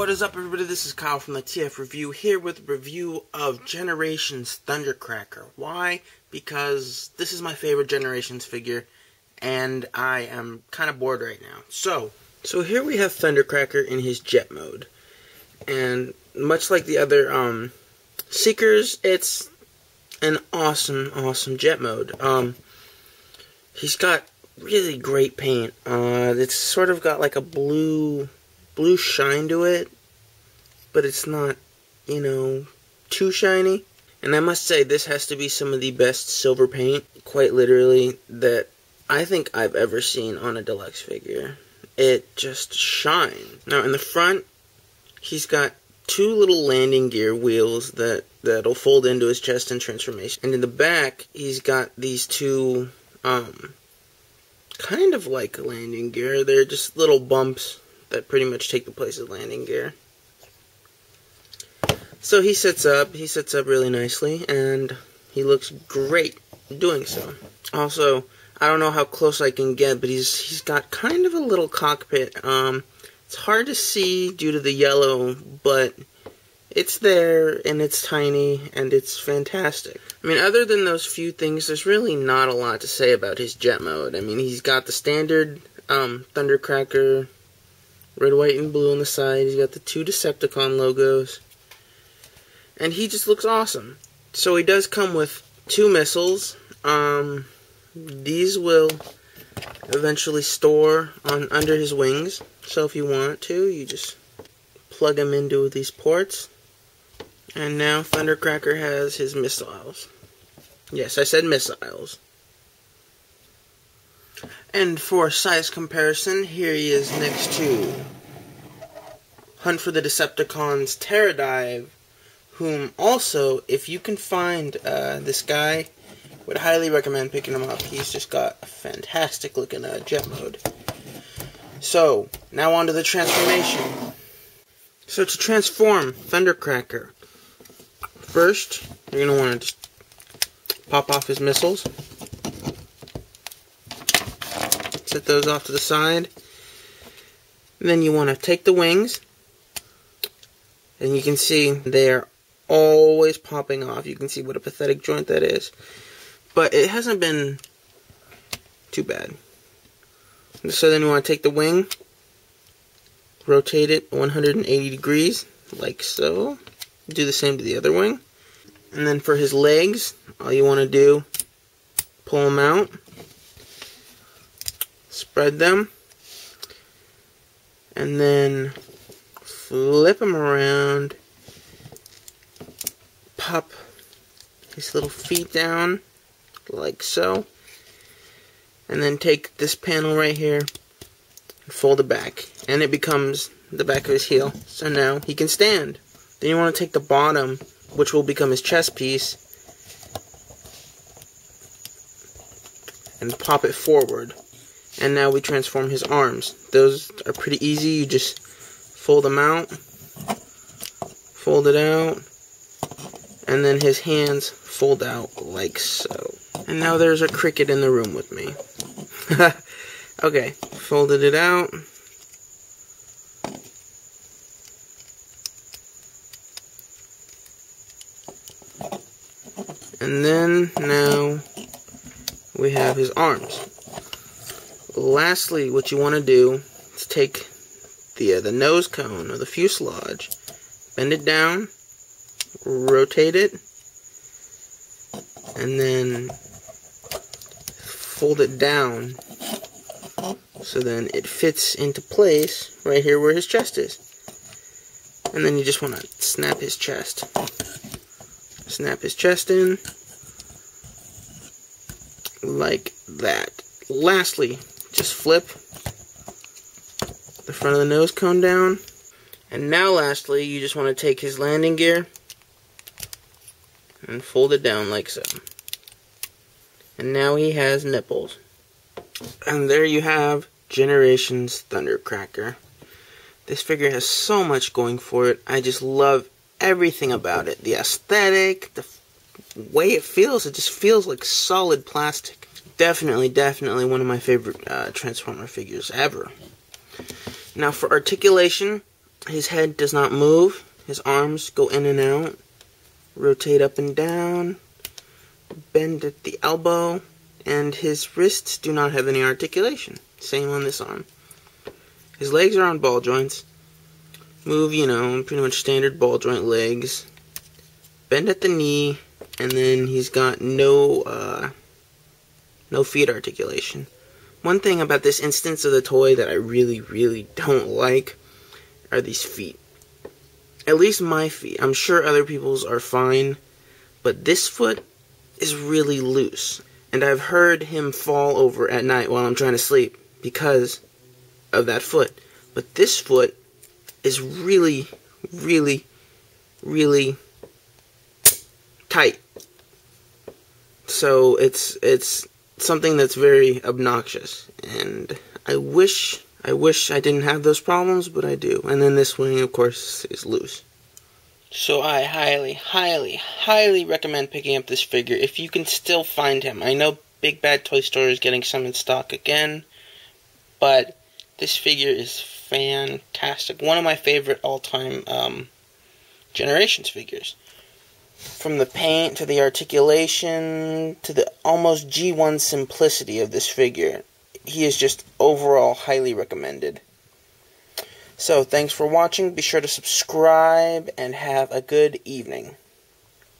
What is up, everybody? This is Kyle from the TF Review, here with a review of Generations Thundercracker. Why? Because this is my favorite Generations figure, and I am kind of bored right now. So here we have Thundercracker in his jet mode. And much like the other Seekers, it's an awesome jet mode. He's got really great paint. It's sort of got like a blue shine to it, but it's not, too shiny. And I must say, this has to be some of the best silver paint, quite literally, that I think I've ever seen on a deluxe figure. It just shines. Now, in the front, he's got two little landing gear wheels that'll fold into his chest and transformation. And in the back, he's got these two, kind of like a landing gear. They're just little bumps that pretty much take the place of landing gear. So he sets up really nicely, and he looks great doing so. Also, I don't know how close I can get, but he's got kind of a little cockpit. It's hard to see due to the yellow, but it's there, and it's tiny, and it's fantastic. I mean, other than those few things, there's really not a lot to say about his jet mode. I mean, he's got the standard Thundercracker, red, white, and blue on the side. He's got the two Decepticon logos. And he just looks awesome. So he does come with two missiles. These will eventually store under his wings. So if you want to, you just plug them into these ports. And now Thundercracker has his missiles. Yes, I said missiles. And for size comparison, here he is next to Hunt for the Decepticons Terradive, whom also, if you can find this guy, would highly recommend picking him up. He's just got a fantastic looking jet mode. So, now on to the transformation. So to transform Thundercracker, first, you're going to want to just pop off his missiles. Set those off to the side. And then you want to take the wings. And you can see they're always popping off. You can see what a pathetic joint that is. But it hasn't been too bad. So then you want to take the wing, rotate it 180 degrees, like so. Do the same to the other wing. And then for his legs, all you want to do, pull them out, spread them, and then flip them around, pop his little feet down, like so, and then take this panel right here and fold it back, and it becomes the back of his heel. So now he can stand. Then you want to take the bottom, which will become his chest piece, and pop it forward. And now we transform his arms. Those are pretty easy. You just fold them out, fold it out, and then his hands fold out like so. And now there's a cricket in the room with me. Okay, folded it out. And then now we have his arms. Lastly, what you want to do is take the nose cone or the fuselage, bend it down, rotate it, and then fold it down so then it fits into place right here where his chest is. And then you just want to snap his chest. Snap his chest in like that. Lastly, just flip the front of the nose cone down. And now lastly, you just want to take his landing gear and fold it down like so. And now he has nipples. And there you have Generations Thundercracker. This figure has so much going for it. I just love everything about it. The aesthetic, the way it feels. It just feels like solid plastic. Definitely one of my favorite Transformer figures ever. Now for articulation, His head does not move. His arms go in and out, rotate up and down, bend at the elbow, and his wrists do not have any articulation. Same on this arm. His legs are on ball joints. Move, pretty much standard ball joint legs. Bend at the knee, and then he's got no feet articulation. One thing about this instance of the toy that I really, really don't like are these feet. At least my feet. I'm sure other people's are fine, but this foot is really loose. And I've heard him fall over at night while I'm trying to sleep because of that foot. But this foot is really, really, really tight. So it's something that's very obnoxious. And I wish I didn't have those problems, but I do. And then this wing, of course, is loose. So I highly, highly, highly recommend picking up this figure if you can still find him. I know Big Bad Toy Store is getting some in stock again, but this figure is fantastic. One of my favorite all-time Generations figures. From the paint to the articulation to the almost G1 simplicity of this figure, he is just overall highly recommended. So, thanks for watching. Be sure to subscribe and have a good evening.